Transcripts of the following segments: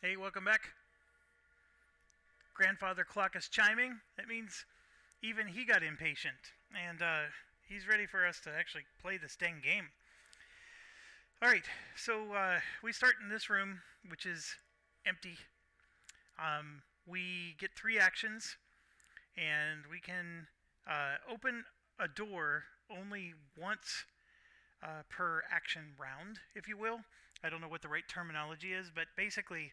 Hey, welcome back. Grandfather clock is chiming. That means even he got impatient, and he's ready for us to actually play this dang game. All right, so we start in this room, which is empty. We get three actions, and we can open a door only once per action round, if you will. I don't know what the right terminology is, but basically,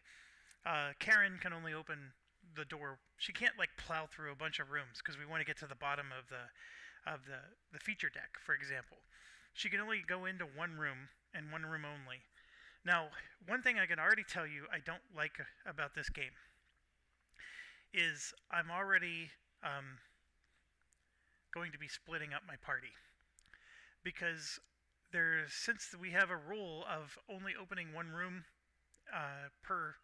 Karen can only open the door. She can't like plow through a bunch of rooms because we want to get to the bottom of the feature deck, for example. She can only go into one room and one room only. Now, one thing I can already tell you I don't like about this game is I'm already going to be splitting up my party because since we have a rule of only opening one room per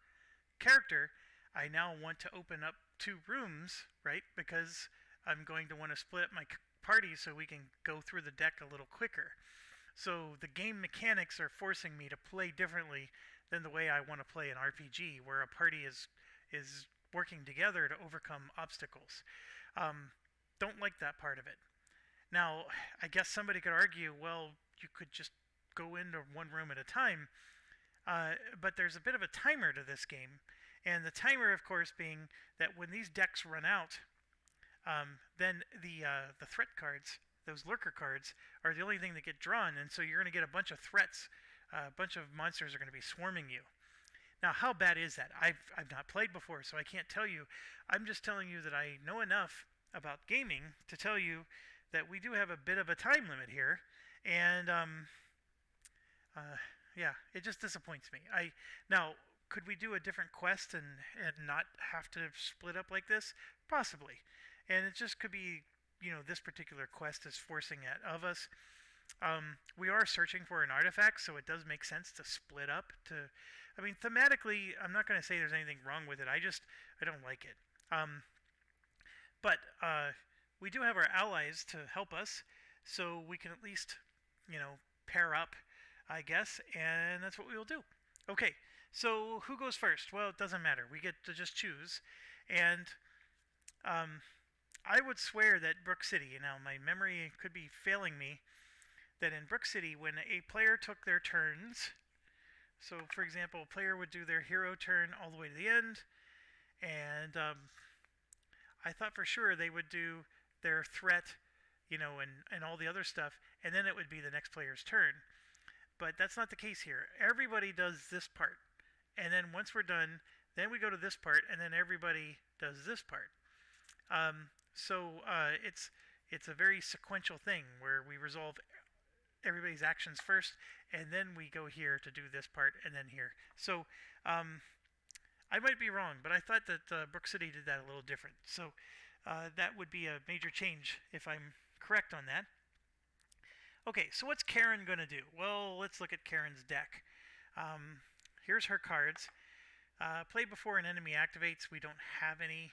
character, I now want to open up two rooms, right? Because I'm going to want to split up my party so we can go through the deck a little quicker. So the game mechanics are forcing me to play differently than the way I want to play an RPG, where a party is working together to overcome obstacles. Don't like that part of it. Now, I guess somebody could argue, well, you could just go into one room at a time, but there's a bit of a timer to this game, and the timer, of course, being that when these decks run out, then the threat cards, those lurker cards, are the only thing that get drawn, and so you're going to get a bunch of threats. A bunch of monsters are going to be swarming you. Now, how bad is that? I've not played before, so I can't tell you. I'm just telling you that I know enough about gaming to tell you that we do have a bit of a time limit here, and yeah, it just disappoints me. Now, could we do a different quest and not have to split up like this? Possibly, and it just could be, this particular quest is forcing it of us. We are searching for an artifact, so it does make sense to split up. Thematically, I'm not going to say there's anything wrong with it. I don't like it. But we do have our allies to help us, so we can at least, pair up, I guess, and that's what we will do. Okay, so who goes first? Well, it doesn't matter. We get to just choose, and I would swear that Brook City, my memory could be failing me, that in Brook City, when a player took their turns, so for example, a player would do their hero turn all the way to the end, and I thought for sure they would do their threat, and all the other stuff, and then it would be the next player's turn. But that's not the case here. Everybody does this part, and then once we're done, then we go to this part, and then everybody does this part. So it's a very sequential thing where we resolve everybody's actions first, and then we go here to do this part, and then here. So I might be wrong, but I thought that Brook City did that a little different. So that would be a major change if I'm correct on that. Okay, so what's Karen going to do? Well, let's look at Karen's deck. Here's her cards. Play before an enemy activates. We don't have any.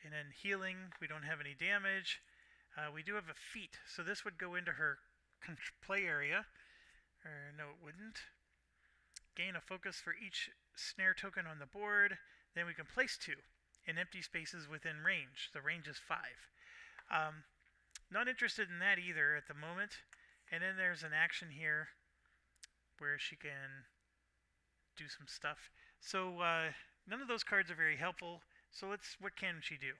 And then healing, we don't have any damage. We do have a feat, so this would go into her play area. Or no, it wouldn't. Gain a focus for each snare token on the board. Then we can place two in empty spaces within range. The range is 5. Not interested in that either at the moment. And then there's an action here where she can do some stuff. So none of those cards are very helpful. So what can she do?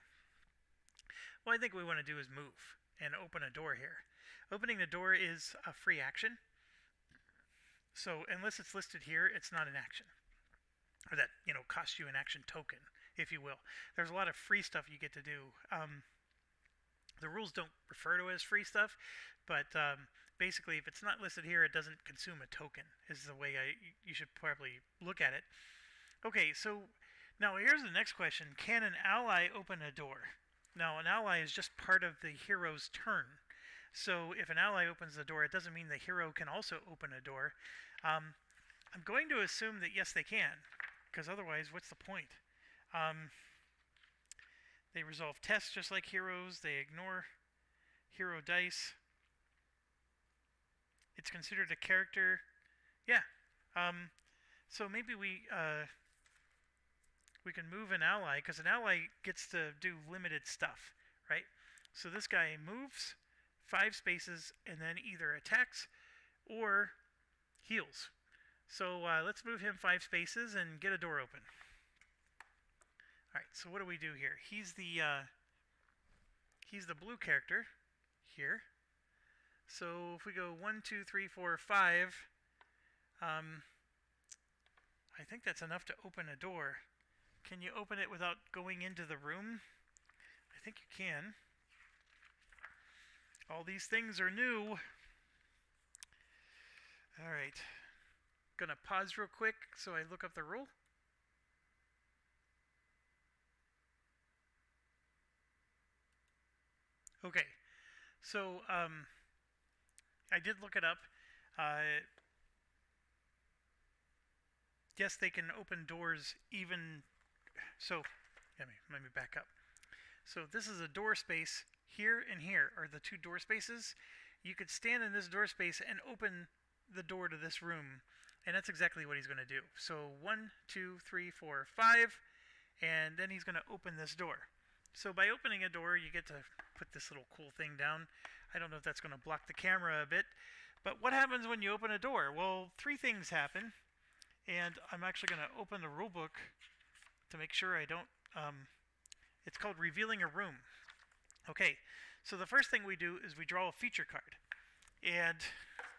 What I think we want to do is move and open a door here. Opening the door is a free action. So unless it's listed here, it's not an action. Or that, costs you an action token, if you will. There's a lot of free stuff you get to do. The rules don't refer to it as free stuff, but basically if it's not listed here, it doesn't consume a token, is the way you should probably look at it. Okay, so now here's the next question. Can an ally open a door? Now, an ally is just part of the hero's turn. So if an ally opens the door, it doesn't mean the hero can also open a door. I'm going to assume that yes, they can, because otherwise, what's the point? They resolve tests just like heroes. They ignore hero dice. It's considered a character. Yeah. So maybe we can move an ally, because an ally gets to do limited stuff, right? So this guy moves 5 spaces and then either attacks or heals. So let's move him 5 spaces and get a door open. All right. So what do we do here? He's the blue character here. So if we go 1, 2, 3, 4, 5, I think that's enough to open a door. Can you open it without going into the room? I think you can. All these things are new. All right. Gonna pause real quick so I look up the rule. Okay. So, I did look it up. Yes, they can open doors even... So, let me back up. So this is a door space. Here and here are the 2 door spaces. You could stand in this door space and open the door to this room. And that's exactly what he's going to do. So 1, 2, 3, 4, 5. And then he's going to open this door. So by opening a door, you get to put this little cool thing down. I don't know if that's going to block the camera a bit. But what happens when you open a door? Well, 3 things happen. And I'm actually going to open the rulebook to make sure I don't... it's called revealing a room. Okay, so the first thing we do is we draw a feature card. And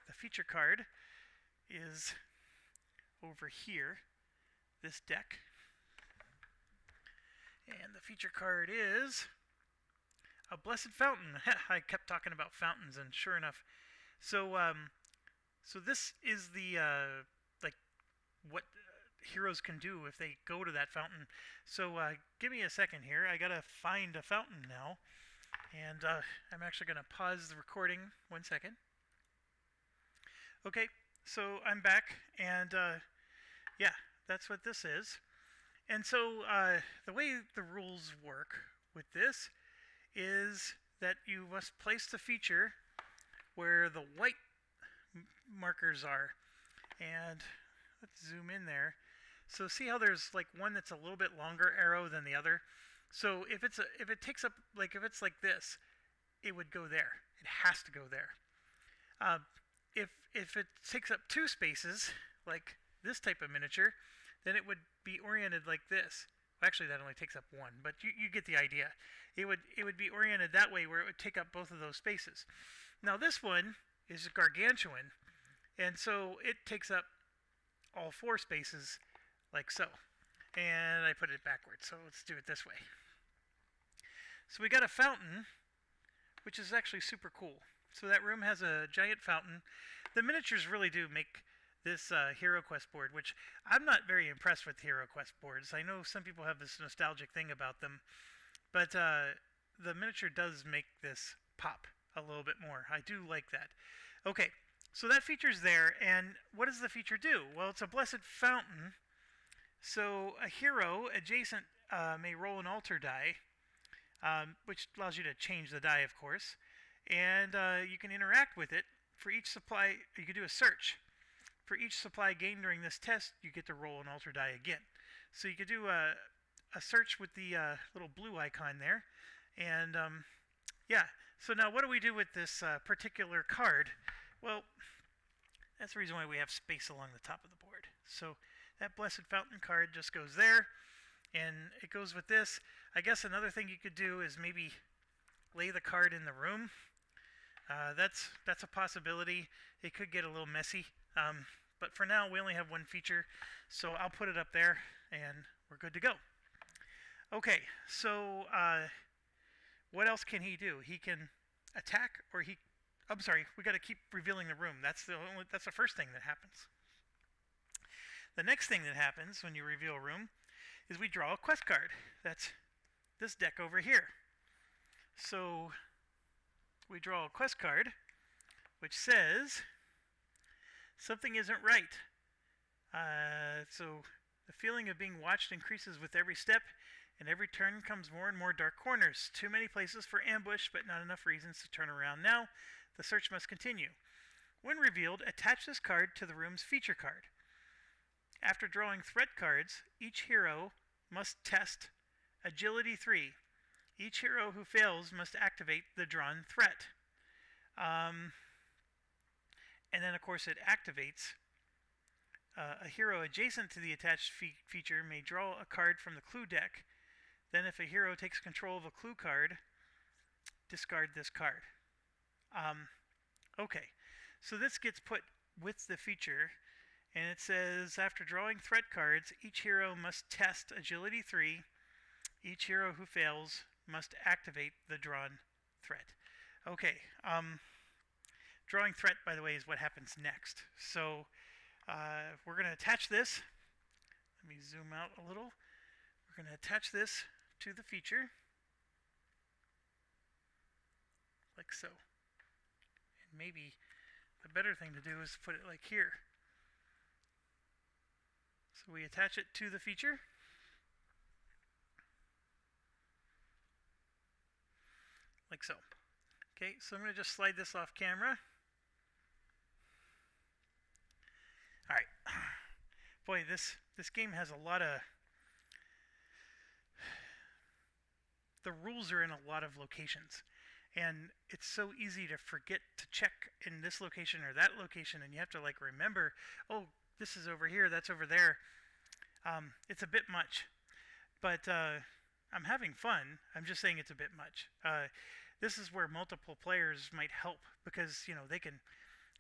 the feature card is over here, this deck. And the feature card is a blessed fountain. I kept talking about fountains, and sure enough. So, so this is the, like, what heroes can do if they go to that fountain. So, give me a second here. I gotta find a fountain now. And I'm actually going to pause the recording 1 second. Okay, so I'm back, and yeah, that's what this is. And so the way the rules work with this is that you must place the feature where the white markers are. And let's zoom in there. So see how there's like one that's a little bit longer arrow than the other? So if it takes up, like if it's like this, it would go there. It has to go there. If it takes up 2 spaces, like this type of miniature, then it would be oriented like this. Well, actually, that only takes up 1, but you get the idea. It would be oriented that way, where it would take up both of those spaces. Now this one is gargantuan, and so it takes up all 4 spaces, like so. And I put it backwards, so let's do it this way. So we got a fountain, which is actually super cool. So that room has a giant fountain. The miniatures really do make this Hero Quest board, which I'm not very impressed with Hero Quest boards. I know some people have this nostalgic thing about them, but the miniature does make this pop a little bit more. I do like that. Okay, so that feature's there, and what does the feature do? Well, it's a blessed fountain. So a hero adjacent may roll an altar die, which allows you to change the die, of course, and you can interact with it. For each supply, you can do a search. For each supply gained during this test, you get to roll an altar die again. So you could do a search with the little blue icon there, and yeah. So now what do we do with this particular card? Well, that's the reason why we have space along the top of the board. So that Blessed Fountain card just goes there, and it goes with this. I guess another thing you could do is maybe lay the card in the room. That's a possibility. It could get a little messy, but for now we only have 1 feature, so I'll put it up there, and we're good to go. Okay, so what else can he do? He can attack, or I'm sorry, we got to keep revealing the room. That's the first thing that happens. The next thing that happens when you reveal a room is we draw a quest card. That's this deck over here. So we draw a quest card which says something isn't right. So the feeling of being watched increases with every step, and every turn comes more and more dark corners. Too many places for ambush, but not enough reasons to turn around now. The search must continue. When revealed, attach this card to the room's feature card. After drawing threat cards, each hero must test Agility 3. Each hero who fails must activate the drawn threat. And then, of course, it activates. A hero adjacent to the attached feature may draw a card from the clue deck. Then, if a hero takes control of a clue card, discard this card. Okay, so this gets put with the feature, and it says, after drawing threat cards, each hero must test Agility 3. Each hero who fails must activate the drawn threat. Okay, drawing threat, by the way, is what happens next. So we're going to attach this. Let me zoom out a little. We're going to attach this to the feature, like so. And maybe the better thing to do is put it like here. So we attach it to the feature. Like so. Okay, so I'm going to just slide this off camera. Alright. Boy, this game has a lot of... The rules are in a lot of locations. And it's so easy to forget to check in this location or that location, and you have to like remember, oh, this is over here, that's over there. It's a bit much. But I'm having fun. I'm just saying it's a bit much. This is where multiple players might help, because they can,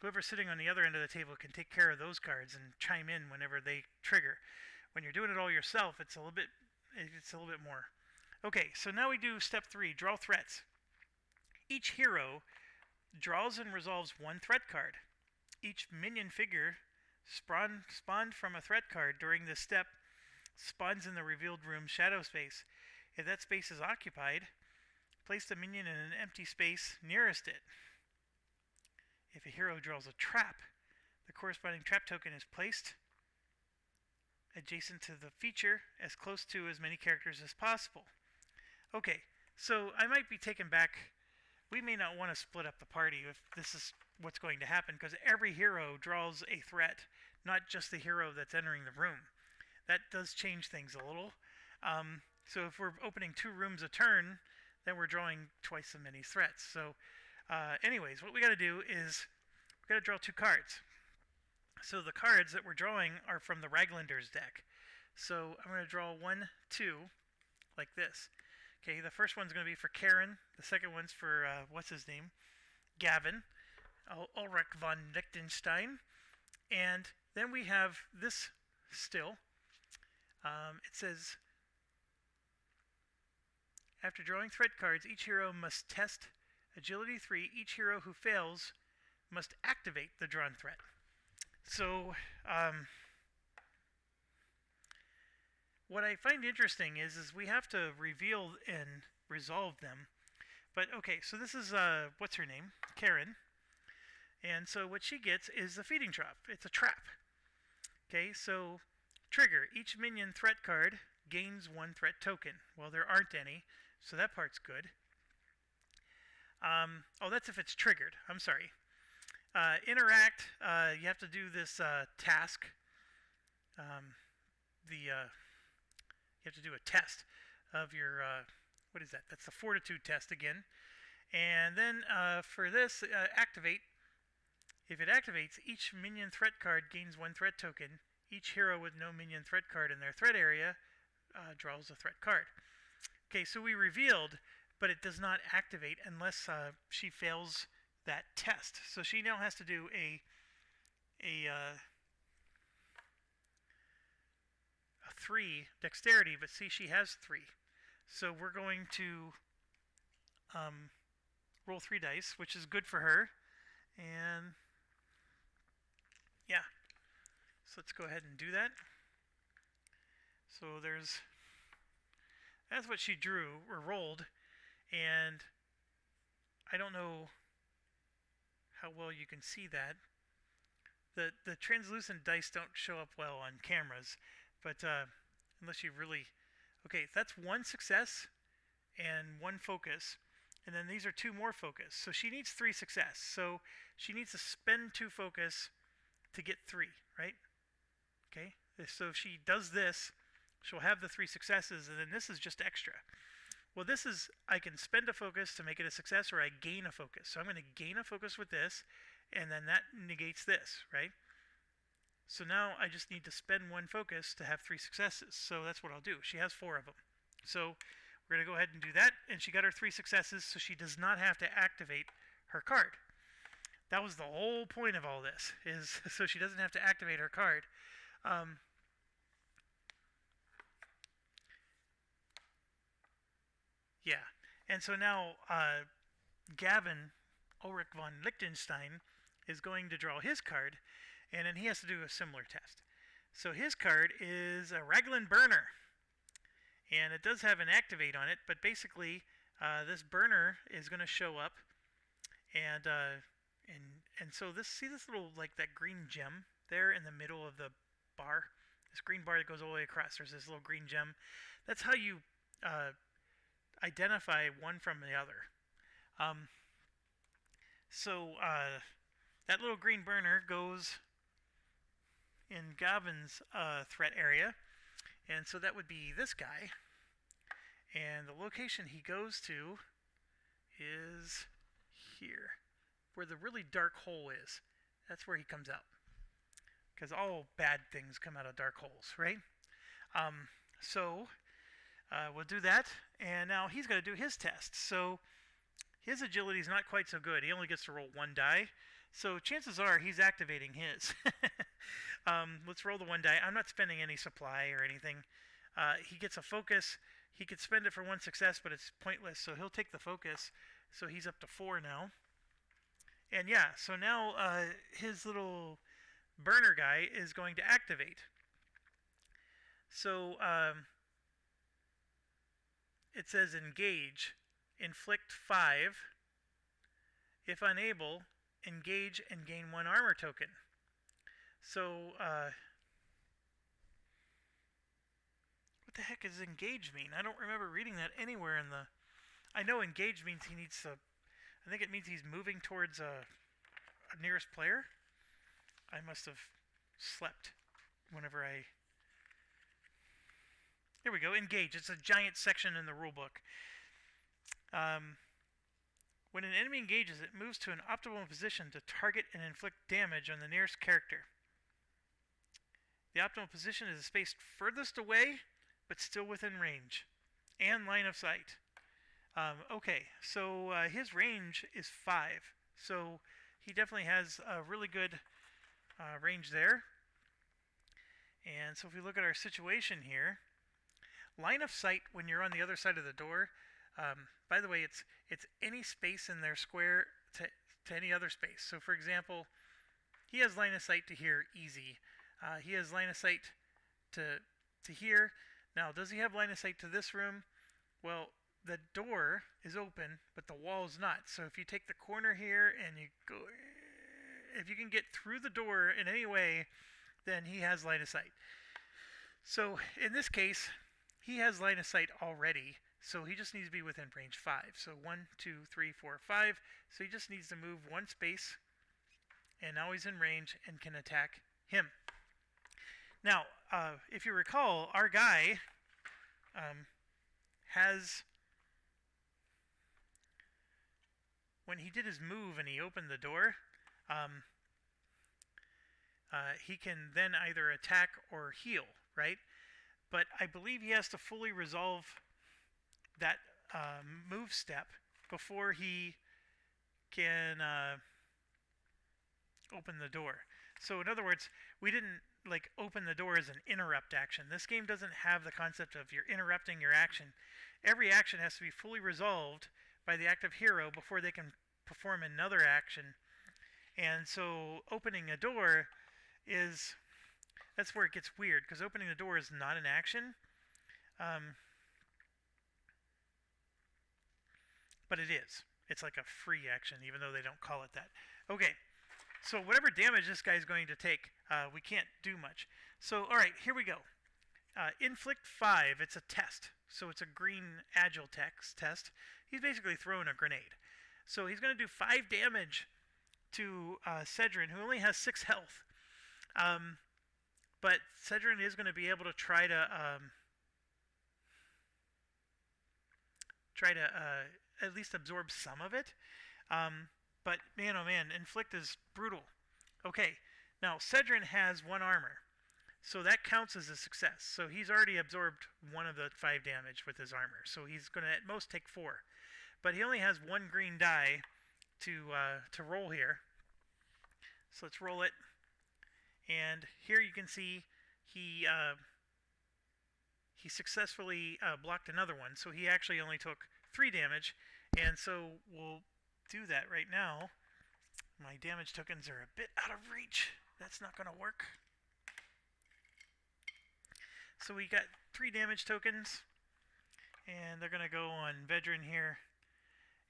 whoever's sitting on the other end of the table can take care of those cards and chime in whenever they trigger. When you're doing it all yourself, it's a little bit more. Okay, so now we do step 3, draw threats. Each hero draws and resolves one threat card. Each minion figure spawned from a threat card during this step spawns in the revealed room shadow space. If that space is occupied, place the minion in an empty space nearest it. If a hero draws a trap, the corresponding trap token is placed adjacent to the feature, as close to as many characters as possible. Okay, so I might be taken back. We may not want to split up the party if this is what's going to happen, because every hero draws a threat, not just the hero that's entering the room. That does change things a little. So if we're opening 2 rooms a turn, then we're drawing twice as many threats. So anyways, what we got to do is we got to draw 2 cards. So the cards that we're drawing are from the Raglander's deck. So I'm going to draw 1, 2, like this. Okay, the first one's going to be for Karen. The second one's for, what's his name? Gavin. Ulrich von Liechtenstein. And then we have this still. It says, after drawing threat cards, each hero must test Agility 3. Each hero who fails must activate the drawn threat. So, what I find interesting is we have to reveal and resolve them. But okay, so this is, what's her name? Karen. And so what she gets is a feeding trap. It's a trap. Okay, so trigger. Each minion threat card gains 1 threat token. Well, there aren't any, so that part's good. Oh, that's if it's triggered. I'm sorry. Interact. You have to do this task. You have to do a test of your, what is that? That's the fortitude test again. And then for this, activate. If it activates, each minion threat card gains 1 threat token. Each hero with no minion threat card in their threat area draws a threat card. Okay, so we revealed, but it does not activate unless she fails that test. So she now has to do a 3 dexterity, but see, she has 3. So we're going to roll 3 dice, which is good for her. And yeah, so let's go ahead and do that. So that's what she drew or rolled, and I don't know how well you can see that. The translucent dice don't show up well on cameras, but unless you really... Okay, that's 1 success and 1 focus, and then these are 2 more focus. So she needs 3 success. So she needs to spend 2 focus to get 3, right? Okay, So if she does this, she'll have the 3 successes, and then this is just extra. Well, this is, I can spend a focus to make it a success, or I gain a focus. So I'm going to gain a focus with this, and then that negates this, right? So now I just need to spend 1 focus to have 3 successes. So that's what I'll do. She has 4 of them. So we're going to go ahead and do that, and she got her 3 successes, so she does not have to activate her card. That was the whole point of all this, is so she doesn't have to activate her card. Yeah, and so now Gavin Ulrich von Liechtenstein is going to draw his card, and then he has to do a similar test. So his card is a Raglan Burner, and it does have an activate on it, but basically this burner is going to show up, and so see this little, like, that green gem there in the middle of the bar, this green bar that goes all the way across. There's this little green gem. That's how you identify one from the other. So that little green burner goes in Gavin's threat area, and so that would be this guy. And the location he goes to is here, where the really dark hole is. That's where he comes out, because all bad things come out of dark holes, right? So we'll do that, and now he's going to do his test. So his agility is not quite so good. He only gets to roll 1 die, so chances are he's activating his. Let's roll the 1 die. I'm not spending any supply or anything. He gets a focus. He could spend it for 1 success, but it's pointless, so he'll take the focus. So he's up to 4 now. And yeah, so now his little burner guy is going to activate. So it says engage, inflict 5. If unable, engage and gain 1 armor token. So what the heck does engage mean? I don't remember reading that anywhere in the... I know engage means he needs to... I think it means he's moving towards a nearest player. I must have slept whenever I... Here we go, engage. It's a giant section in the rulebook. When an enemy engages, it moves to an optimal position to target and inflict damage on the nearest character. The optimal position is the space furthest away, but still within range, and line of sight. Okay, so his range is 5, so he definitely has a really good range there. And so if we look at our situation here, line of sight when you're on the other side of the door, by the way, it's any space in their square to any other space. So for example, he has line of sight to here, easy. He has line of sight to here. Now, does he have line of sight to this room? Well, the door is open, but the wall is not. So if you take the corner here and you go, if you can get through the door in any way, then he has line of sight. So in this case, he has line of sight already, so he just needs to be within range 5. So 1, 2, 3, 4, 5. So he just needs to move 1 space, and now he's in range and can attack him. Now, if you recall, our guy has, when he did his move and he opened the door, he can then either attack or heal, right? But I believe he has to fully resolve that move step before he can open the door. So in other words, we didn't like open the door as an interrupt action. This game doesn't have the concept of you're interrupting your action. Every action has to be fully resolved by the active hero before they can perform another action. And so opening a door is, that's where it gets weird, because opening the door is not an action. But it is. It's like a free action, even though they don't call it that. Okay, so whatever damage this guy's going to take, we can't do much. So, alright, here we go. Inflict 5, it's a test. So it's a green agile test. He's basically throwing a grenade. So he's going to do 5 damage to Cedrin, who only has 6 health. but Cedrin is going to be able to try to at least absorb some of it. But man, oh man, Inflict is brutal. Okay, now Cedrin has 1 armor, so that counts as a success. So he's already absorbed 1 of the 5 damage with his armor, so he's going to at most take 4. But he only has 1 green die to roll here. So let's roll it. And here you can see he successfully blocked another one, so he actually only took 3 damage. And so we'll do that right now. My damage tokens are a bit out of reach. That's not going to work. So we got 3 damage tokens, and they're going to go on Vedran here,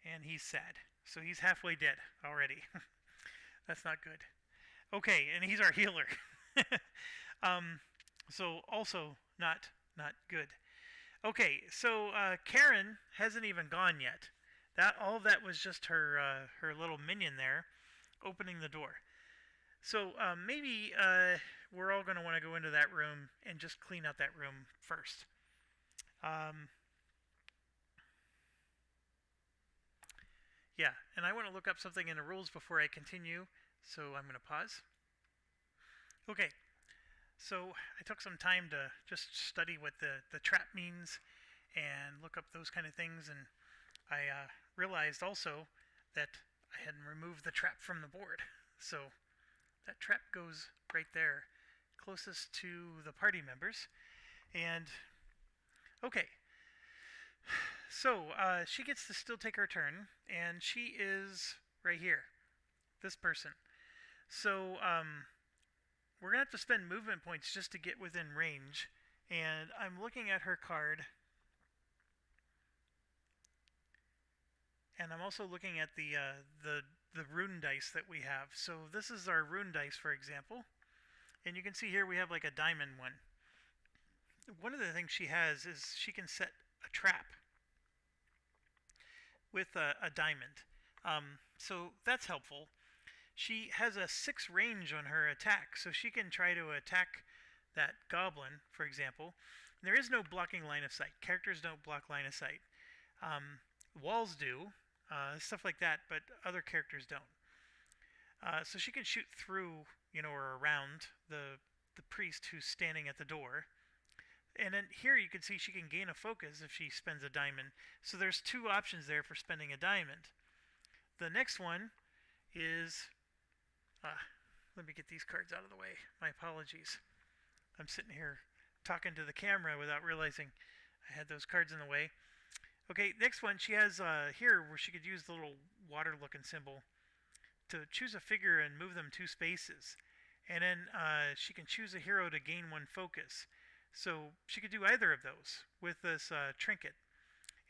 and he's sad. So he's halfway dead already. That's not good. Okay, and he's our healer. So also not good. Okay, so Karen hasn't even gone yet. All of that was just her little minion there, opening the door. So maybe we're all going to want to go into that room and just clean out that room first. Yeah, and I want to look up something in the rules before I continue, so I'm going to pause. Okay, so I took some time to just study what the trap means and look up those kind of things, and I realized also that I hadn't removed the trap from the board. So that trap goes right there, closest to the party members. And okay, so she gets to still take her turn, and she is right here, this person. So we're going to have to spend movement points just to get within range. And I'm looking at her card, and I'm also looking at the rune dice that we have. So this is our rune dice, for example. And you can see here we have like a diamond one. One of the things she has is she can set a trap with a diamond. So that's helpful. She has a 6 range on her attack, so she can try to attack that goblin, for example. There is no blocking line of sight. Characters don't block line of sight. Walls do, stuff like that, but other characters don't. So she can shoot through, or around the priest who's standing at the door. And then here you can see she can gain a focus if she spends a diamond. So there's 2 options there for spending a diamond. The next one is... let me get these cards out of the way. My apologies. I'm sitting here talking to the camera without realizing I had those cards in the way. Okay, next one, she has here where she could use the little water looking symbol to choose a figure and move them 2 spaces. And then she can choose a hero to gain 1 focus. So she could do either of those with this trinket.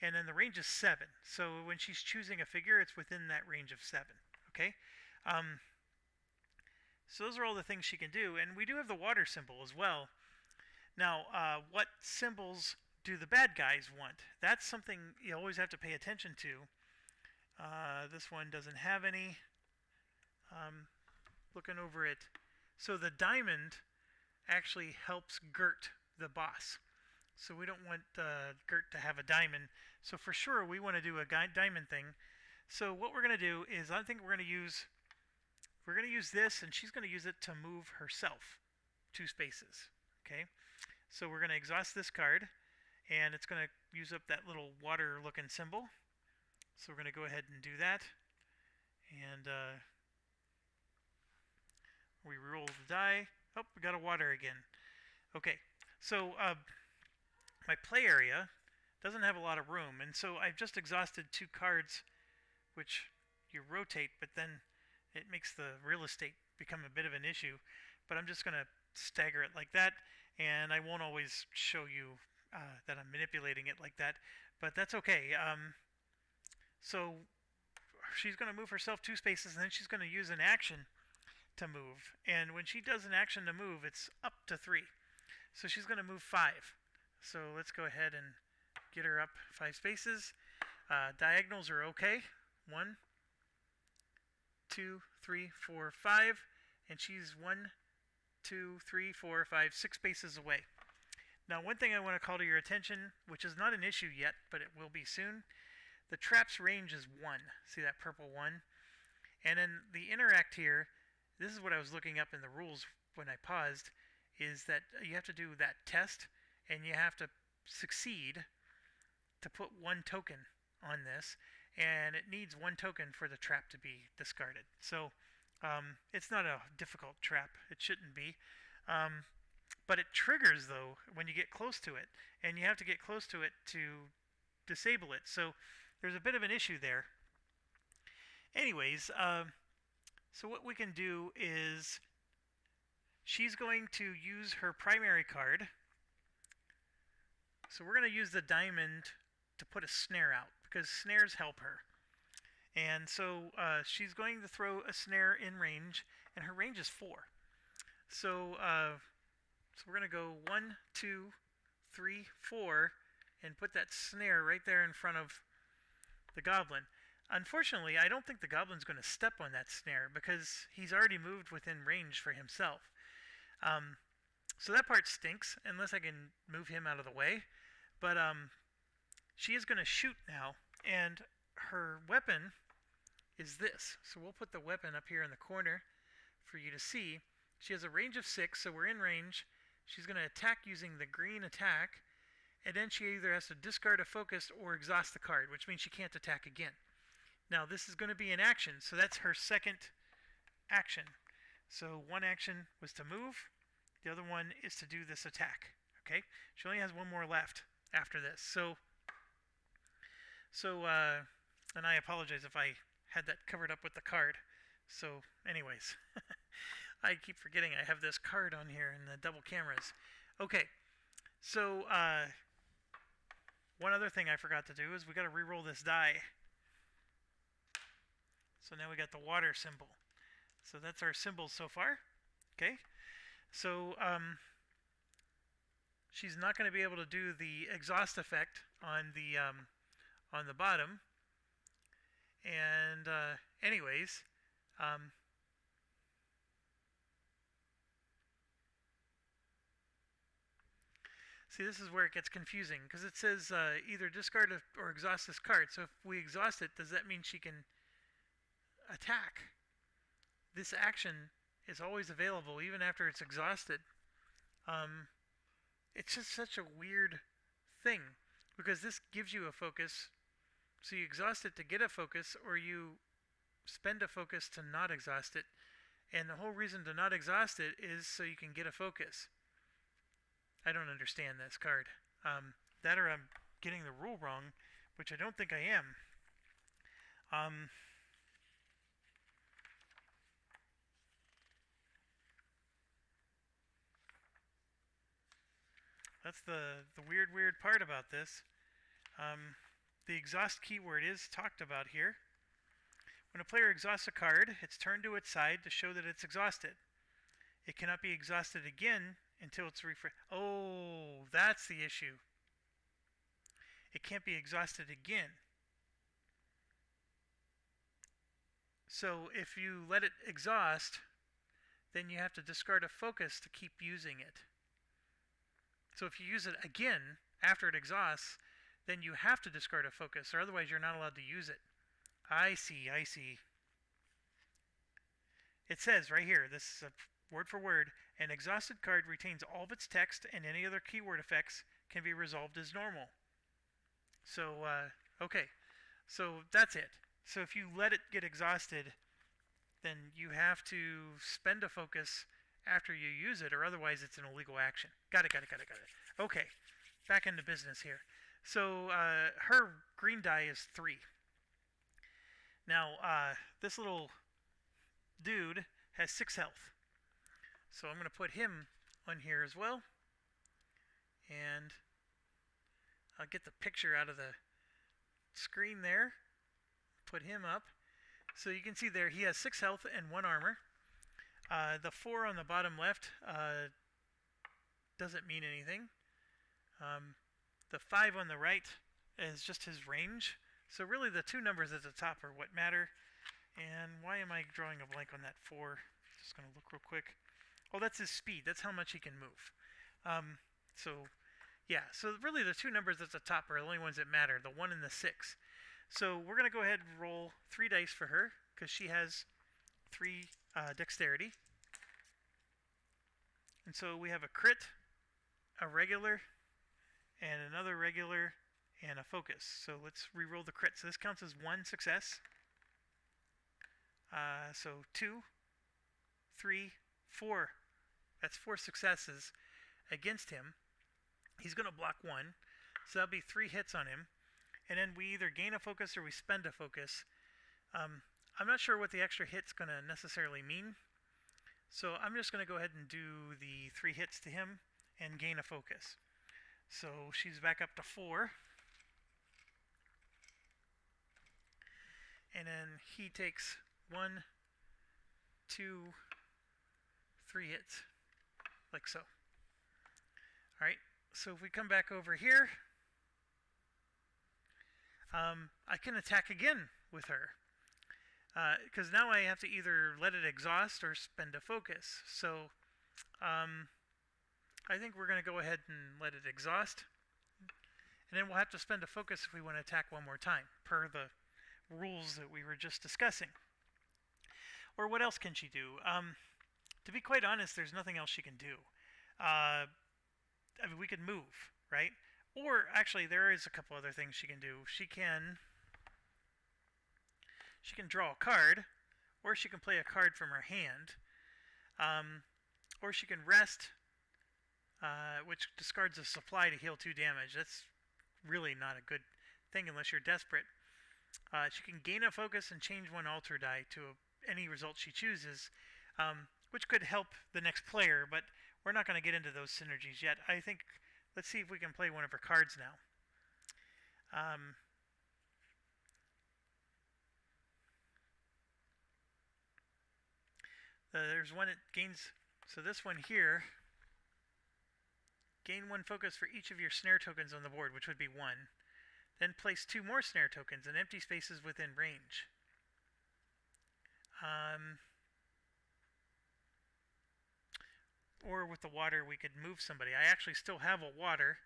And then the range is 7. So when she's choosing a figure, it's within that range of 7. Okay? So those are all the things she can do. And we do have the water symbol as well. Now, what symbols do the bad guys want? That's something you always have to pay attention to. This one doesn't have any. Looking over it. So the diamond actually helps Gert, the boss. So we don't want Gert to have a diamond. So for sure we want to do a diamond thing. So what we're going to do is I think we're going to use this, and she's going to use it to move herself 2 spaces. Okay, so we're going to exhaust this card, and it's going to use up that little water looking symbol. So we're going to go ahead and do that, and we roll the die. Oh, we got a water again. Okay, so my play area doesn't have a lot of room, and so I've just exhausted 2 cards, which you rotate, but then it makes the real estate become a bit of an issue. But I'm just going to stagger it like that, and I won't always show you that I'm manipulating it like that, but that's okay. So she's going to move herself 2 spaces, and then she's going to use an action to move. And when she does an action to move, it's up to 3. So she's going to move 5. So let's go ahead and get her up 5 spaces. Diagonals are okay. 1, 2, 3, 4, 5. And she's 1, 2, 3, 4, 5, 6 spaces away. Now, one thing I want to call to your attention, which is not an issue yet, but it will be soon, the trap's range is 1. See that purple 1? And then the interact here, this is what I was looking up in the rules when I paused, is that you have to do that test, and you have to succeed to put 1 token on this, and it needs 1 token for the trap to be discarded. So it's not a difficult trap. It shouldn't be. But it triggers, though, when you get close to it, and you have to get close to it to disable it. So there's a bit of an issue there. Anyways, so what we can do is she's going to use her primary card. So we're going to use the diamond to put a snare out, because snares help her. And so she's going to throw a snare in range, and her range is 4. So we're going to go 1, 2, 3, 4, and put that snare right there in front of the goblin. Unfortunately, I don't think the goblin's going to step on that snare, because he's already moved within range for himself. So that part stinks, unless I can move him out of the way. But she is going to shoot now, and her weapon is this. So we'll put the weapon up here in the corner for you to see. She has a range of 6, so we're in range. She's going to attack using the green attack, and then she either has to discard a focus or exhaust the card, which means she can't attack again. Now this is going to be an action, so that's her second action. So one action was to move, the other one is to do this attack. Okay, she only has 1 more left after this. So and I apologize if I had that covered up with the card. So anyways, I keep forgetting I have this card on here and the double cameras. Okay, so one other thing I forgot to do is we got to re-roll this die. So now we got the water symbol. So that's our symbols so far. Okay, so she's not going to be able to do the exhaust effect on the bottom. And anyways, see, this is where it gets confusing, because it says either discard or exhaust this card. So if we exhaust it, does that mean she can attack? This action is always available even after it's exhausted. It's just such a weird thing, because this gives you a focus. So you exhaust it to get a focus, or you spend a focus to not exhaust it. And the whole reason to not exhaust it is so you can get a focus. I don't understand this card. That or I'm getting the rule wrong, which I don't think I am. That's the weird part about this. The exhaust keyword is talked about here. When a player exhausts a card, it's turned to its side to show that it's exhausted. It cannot be exhausted again until it's refreshed. Oh, that's the issue. It can't be exhausted again. So if you let it exhaust, then you have to discard a focus to keep using it. So if you use it again after it exhausts, then you have to discard a focus, or otherwise you're not allowed to use it. I see. It says right here, this is a word for word, an exhausted card retains all of its text, and any other keyword effects can be resolved as normal. So, okay. So that's it. So if you let it get exhausted, then you have to spend a focus after you use it, or otherwise it's an illegal action. Got it. Okay, back into business here. So her green die is 3. Now this little dude has 6 health. So I'm going to put him on here as well. And I'll get the picture out of the screen there. Put him up. So you can see there he has 6 health and 1 armor. The 4 on the bottom left doesn't mean anything. The 5 on the right is just his range. So really the 2 numbers at the top are what matter. And why am I drawing a blank on that 4? Just going to look real quick. Oh, that's his speed. That's how much he can move. So, yeah. So really, the two numbers at the top are the only ones that matter, the 1 and the 6. So we're going to go ahead and roll 3 dice for her, because she has 3 dexterity. And so we have a crit, a regular, and another regular, and a focus. So let's re-roll the crit. So this counts as 1 success. So 2, 3, 4. That's 4 successes against him. He's going to block 1. So that'll be 3 hits on him. And then we either gain a focus or we spend a focus. I'm not sure what the extra hit's going to necessarily mean. So I'm just going to go ahead and do the 3 hits to him and gain a focus. So she's back up to 4. And then he takes 1, 2, 3 hits, like so. Alright, so if we come back over here, I can attack again with her. Because now I have to either let it exhaust or spend a focus. So I think we're going to go ahead and let it exhaust. And then we'll have to spend a focus if we want to attack one more time, per the rules that we were just discussing. Or what else can she do? To be quite honest, there's nothing else she can do. I mean, we could move, right? Or actually, there is a couple other things she can do. She can draw a card, or she can play a card from her hand, or she can rest, which discards a supply to heal 2 damage. That's really not a good thing unless you're desperate. She can gain a focus and change 1 altar die to any result she chooses, which could help the next player, but we're not going to get into those synergies yet. I think, let's see if we can play one of her cards now. There's one that gains, so this one here, gain 1 focus for each of your snare tokens on the board, which would be 1. Then place 2 more snare tokens in empty spaces within range. Or with the water, we could move somebody. I actually still have a water.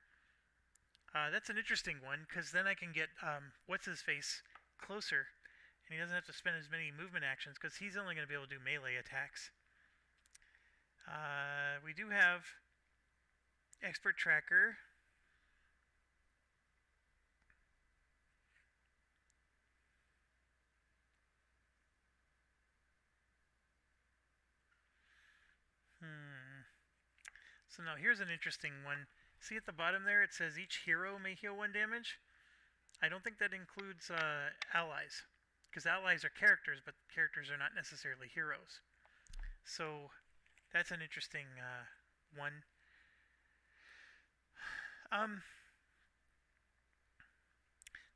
That's an interesting one, because then I can get what's-his-face closer, and he doesn't have to spend as many movement actions, because he's only going to be able to do melee attacks. We do have Expert Tracker. So now here's an interesting one. See at the bottom there, it says each hero may heal 1 damage. I don't think that includes allies, because allies are characters, but characters are not necessarily heroes. So that's an interesting one.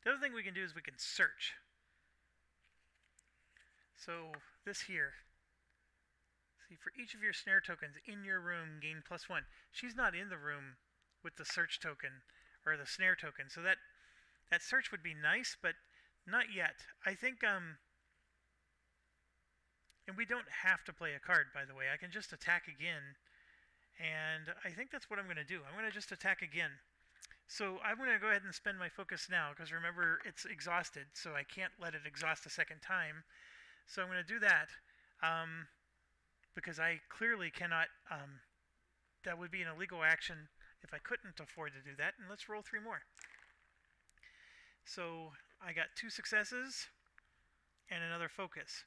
The other thing we can do is we can search. So this here. See, for each of your snare tokens in your room, gain +1. She's not in the room with the search token or the snare token, so that search would be nice, but not yet. I think, and we don't have to play a card, by the way. I can just attack again, and I think that's what I'm going to do. I'm going to just attack again. So I'm going to go ahead and spend my focus now, because remember, it's exhausted, so I can't let it exhaust a second time. So I'm going to do that. Because I clearly cannot, that would be an illegal action if I couldn't afford to do that. And let's roll 3 more. So I got 2 successes and another focus.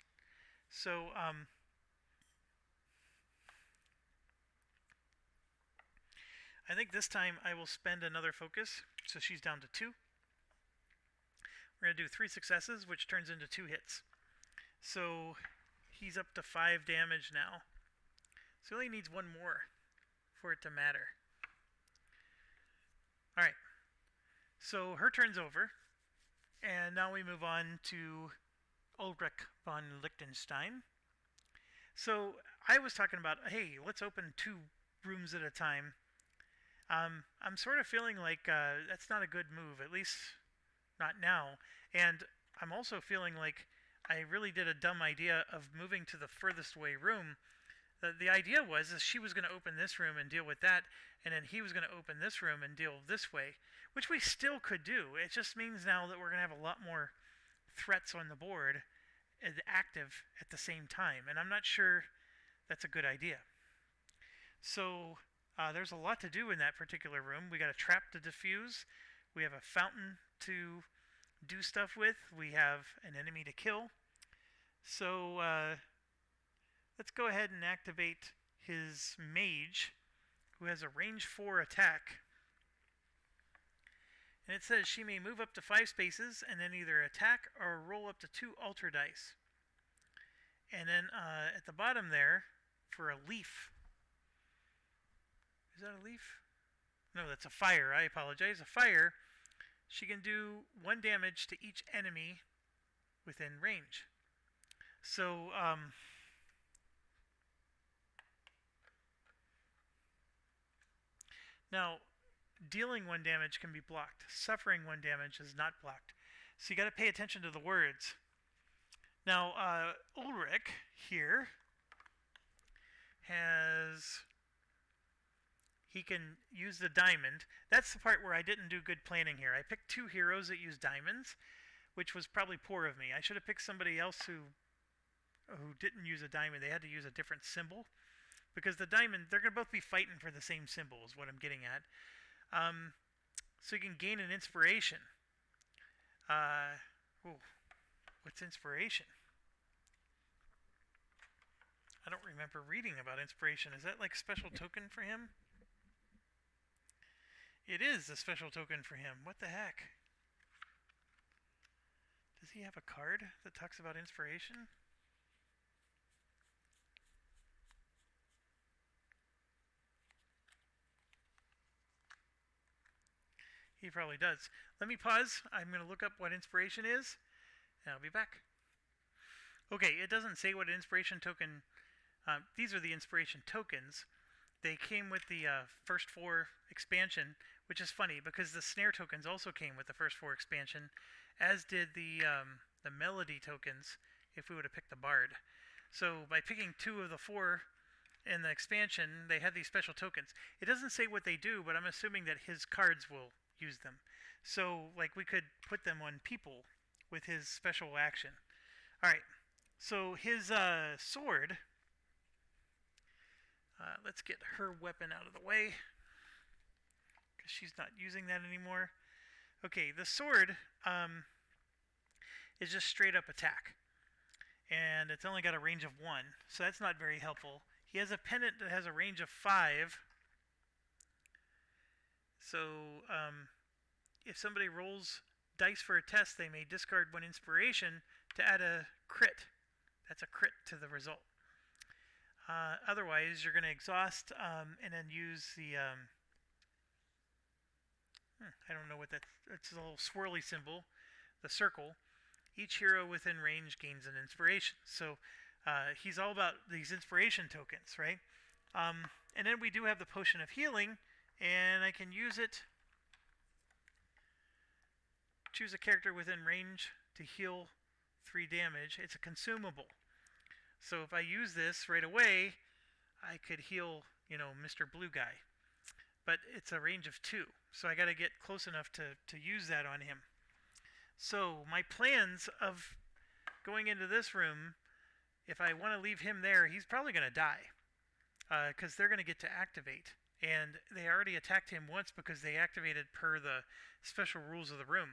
So I think this time I will spend another focus. So she's down to 2. We're going to do 3 successes, which turns into 2 hits. So he's up to 5 damage now. So he only needs 1 more for it to matter. Alright. So her turn's over. And now we move on to Ulrich von Liechtenstein. So I was talking about, hey, let's open 2 rooms at a time. I'm sort of feeling like that's not a good move, at least not now. And I'm also feeling like I really did a dumb idea of moving to the furthest away room. The idea was is she was going to open this room and deal with that, and then he was going to open this room and deal this way, which we still could do. It just means now that we're going to have a lot more threats on the board active at the same time, and I'm not sure that's a good idea. So there's a lot to do in that particular room. We got a trap to defuse. We have a fountain to do stuff with. We have an enemy to kill. So let's go ahead and activate his mage, who has a range 4 attack. And it says she may move up to 5 spaces and then either attack or roll up to 2 altar dice. And then at the bottom there, for a leaf. Is that a leaf? No, that's a fire. I apologize. A fire. She can do 1 damage to each enemy within range. So, now, dealing 1 damage can be blocked. Suffering 1 damage is not blocked. So you got to pay attention to the words. Now, Ulrich here he can use the diamond. That's the part where I didn't do good planning here. I picked 2 heroes that use diamonds, which was probably poor of me. I should have picked somebody else who didn't use a diamond. They had to use a different symbol. Because the diamond, they're going to both be fighting for the same symbol is what I'm getting at. So you can gain an inspiration. What's inspiration? I don't remember reading about inspiration. Is that like a special token for him? It is a special token for him. What the heck? Does he have a card that talks about inspiration? He probably does. Let me pause. I'm going to look up what inspiration is, and I'll be back. Okay, it doesn't say what inspiration token... these are the inspiration tokens. They came with the first 4 expansion, which is funny because the snare tokens also came with the first 4 expansion, as did the melody tokens if we would have picked the bard. So by picking 2 of the 4 in the expansion, they had these special tokens. It doesn't say what they do, but I'm assuming that his cards will use them. So like we could put them on people with his special action. Alright, so his sword... let's get her weapon out of the way, because she's not using that anymore. Okay, the sword is just straight up attack, and it's only got a range of 1, so that's not very helpful. He has a pendant that has a range of 5, so if somebody rolls dice for a test, they may discard 1 inspiration to add a crit. That's a crit to the result. Otherwise, you're going to exhaust and then use the... I don't know what that... It's a little swirly symbol, the circle. Each hero within range gains an inspiration. So he's all about these inspiration tokens, right? And then we do have the potion of healing, and I can use it... Choose a character within range to heal 3 damage. It's a consumable. So if I use this right away, I could heal, Mr. Blue Guy. But it's a range of 2, so I got to get close enough to use that on him. So my plans of going into this room, if I want to leave him there, he's probably going to die. Because they're going to get to activate. And they already attacked him once because they activated per the special rules of the room.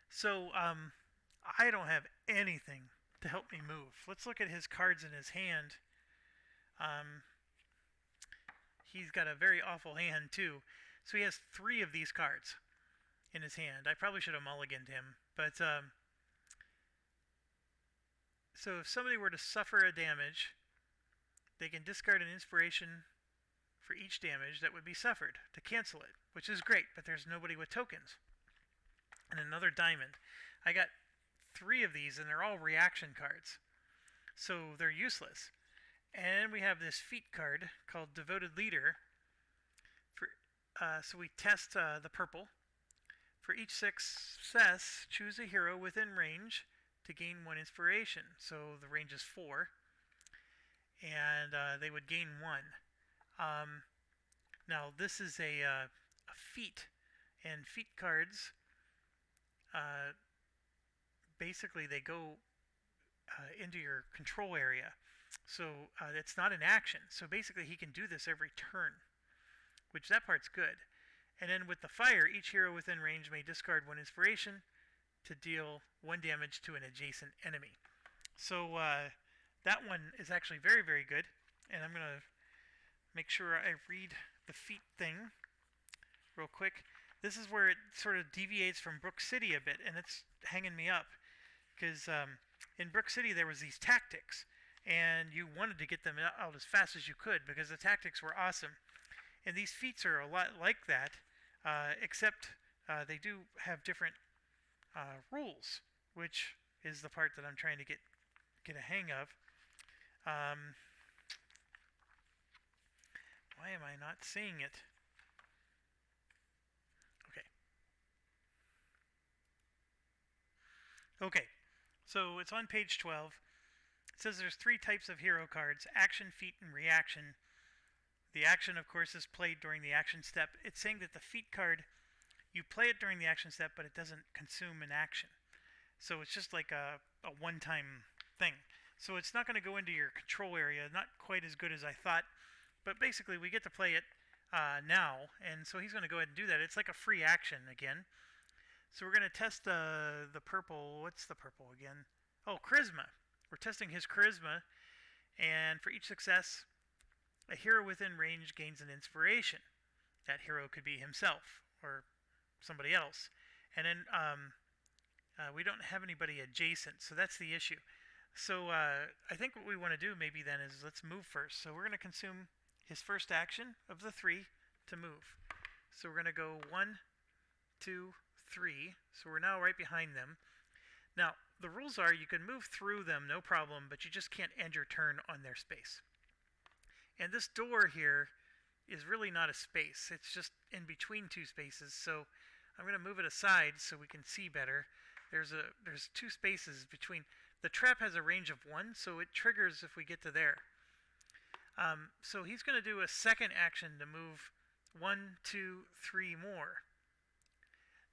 So I don't have anything to help me move. Let's look at his cards in his hand. He's got a very awful hand too. So he has 3 of these cards in his hand. I probably should have mulliganed him, but so if somebody were to suffer a damage, they can discard an inspiration for each damage that would be suffered to cancel it, which is great, but there's nobody with tokens. And another diamond. I got 3 of these, and they're all reaction cards, so they're useless. And we have this feat card called Devoted Leader. So we test the purple. For each success, choose a hero within range to gain 1 inspiration. So the range is 4. and they would gain 1. Now this is a feat, and feat cards uh, basically they go into your control area. So it's not an action. So basically he can do this every turn, which that part's good. And then with the fire, each hero within range may discard 1 inspiration to deal 1 damage to an adjacent enemy. So that one is actually very, very good. And I'm going to make sure I read the feat thing real quick. This is where it sort of deviates from Brook City a bit, and it's hanging me up. Because in Brook City there was these tactics, and you wanted to get them out as fast as you could because the tactics were awesome. And these feats are a lot like that, except they do have different rules, which is the part that I'm trying to get a hang of. Why am I not seeing it? Okay, so it's on page 12. It says there's 3 types of hero cards: action, feat, and reaction. The action, of course, is played during the action step. It's saying that the feat card, you play it during the action step, but it doesn't consume an action. So it's just like a one-time thing. So it's not going to go into your control area. Not quite as good as I thought. But basically, we get to play it now. And so he's going to go ahead and do that. It's like a free action again. So we're going to test the purple. What's the purple again? Oh, charisma. We're testing his charisma. And for each success, a hero within range gains an inspiration. That hero could be himself or somebody else. And then we don't have anybody adjacent, so that's the issue. So I think what we want to do maybe then is let's move first. So we're going to consume his first action of the 3 to move. So we're going to go 1, 2, 3. So we're now right behind them. Now, the rules are you can move through them, no problem, but you just can't end your turn on their space. And this door here is really not a space. It's just in between 2 spaces. So I'm going to move it aside so we can see better. There's 2 spaces between. The trap has a range of 1, so it triggers if we get to there. So he's going to do a second action to move 1, 2, 3 more.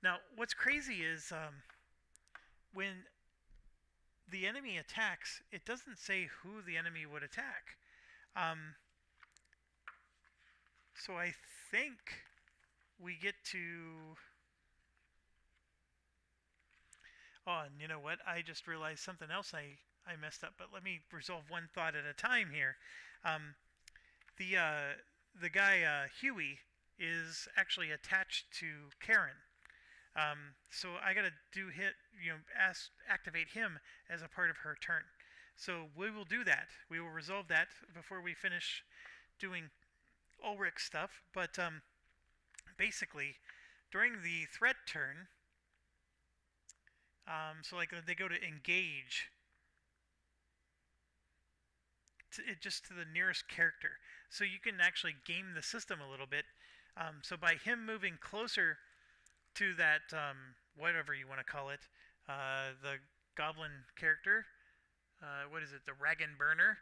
Now, what's crazy is when the enemy attacks, it doesn't say who the enemy would attack. So I think we get to... Oh, and you know what? I just realized something else I messed up, but let me resolve one thought at a time here. The guy, Huey, is actually attached to Karen. So I gotta activate him as a part of her turn. So we will do that. We will resolve that before we finish doing Ulrich stuff. But basically, during the threat turn, so like they go to engage, just to the nearest character. So you can actually game the system a little bit. So by him moving closer to that, whatever you want to call it, the goblin character, what is it, the Ragan Burner?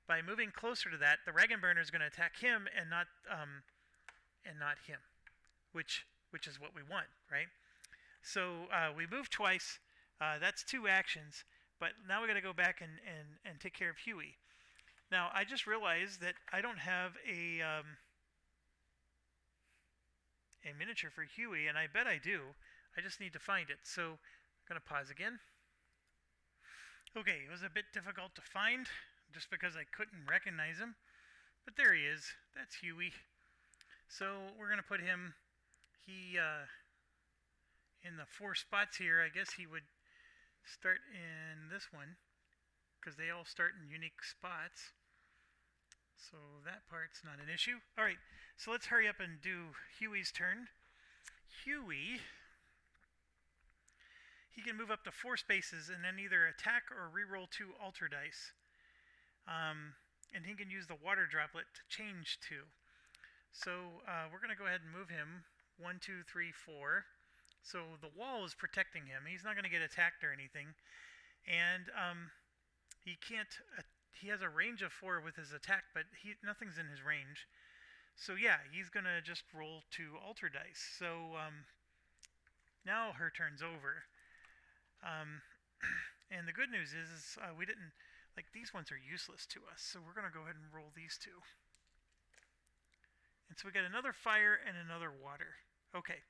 By moving closer to that, the Ragan Burner is going to attack him and not him, which is what we want, right? So we move twice. That's 2 actions, but now we got to go back and take care of Huey. Now I just realized that I don't have a miniature for Huey, and I bet I do. I just need to find it. So I'm going to pause again. Okay, it was a bit difficult to find just because I couldn't recognize him, but there he is. That's Huey. So we're going to put him, in the 4 spots here. I guess he would start in this one because they all start in unique spots. So that part's not an issue. Alright, so let's hurry up and do Huey's turn. Huey, he can move up to 4 spaces and then either attack or reroll 2 alter dice. And he can use the water droplet to change 2. So we're going to go ahead and move him 1, 2, 3, 4. So the wall is protecting him. He's not going to get attacked or anything. And he he has a range of 4 with his attack, but nothing's in his range. So yeah, he's gonna just roll 2 alter dice. So now her turn's over. And the good news is we didn't, like, these ones are useless to us, so we're gonna go ahead and roll these 2. And so we got another fire and another water. Okay.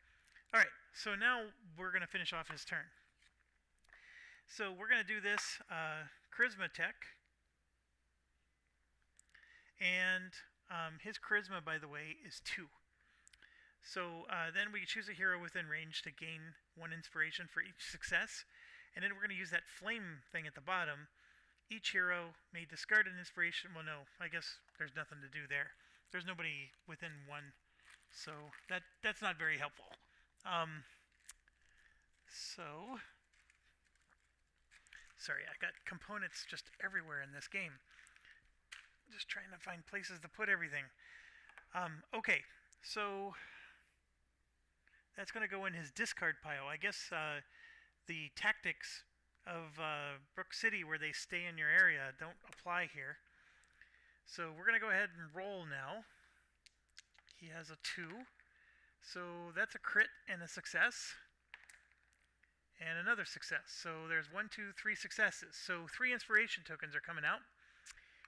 All right. So now we're going to finish off his turn. So we're going to do this charisma tech. And his charisma, by the way, is 2. So then we choose a hero within range to gain 1 inspiration for each success. And then we're going to use that flame thing at the bottom. Each hero may discard an inspiration. Well, no, I guess there's nothing to do there. There's nobody within 1, so that's not very helpful. Sorry, I got components just everywhere in this game. Just trying to find places to put everything. Okay, so that's going to go in his discard pile. I guess the tactics of Brook City, where they stay in your area, don't apply here. So we're going to go ahead and roll now. He has a 2. So that's a crit and a success. And another success. So there's 1, 2, 3 successes. So 3 inspiration tokens are coming out.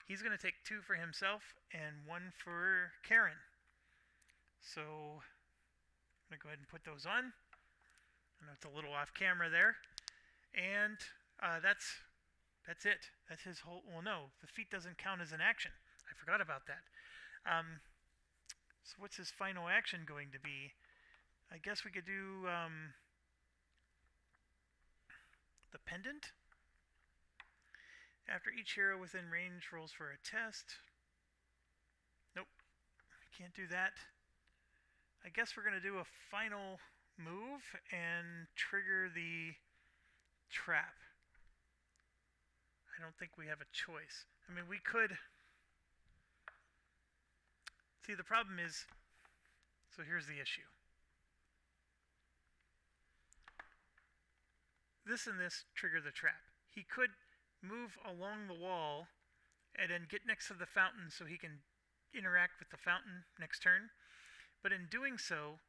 He's going to take 2 for himself and 1 for Karen. So I'm going to go ahead and put those on. I know it's a little off camera there. And that's it. That's his whole... Well, no, the feat doesn't count as an action. I forgot about that. So what's his final action going to be? I guess we could do the pendant. After each hero within range rolls for a test. Nope, can't do that. I guess we're going to do a final move and trigger the trap. I don't think we have a choice. I mean, we could... See, the problem is, so here's the issue. This and this trigger the trap. He could move along the wall and then get next to the fountain so he can interact with the fountain next turn. But in doing so,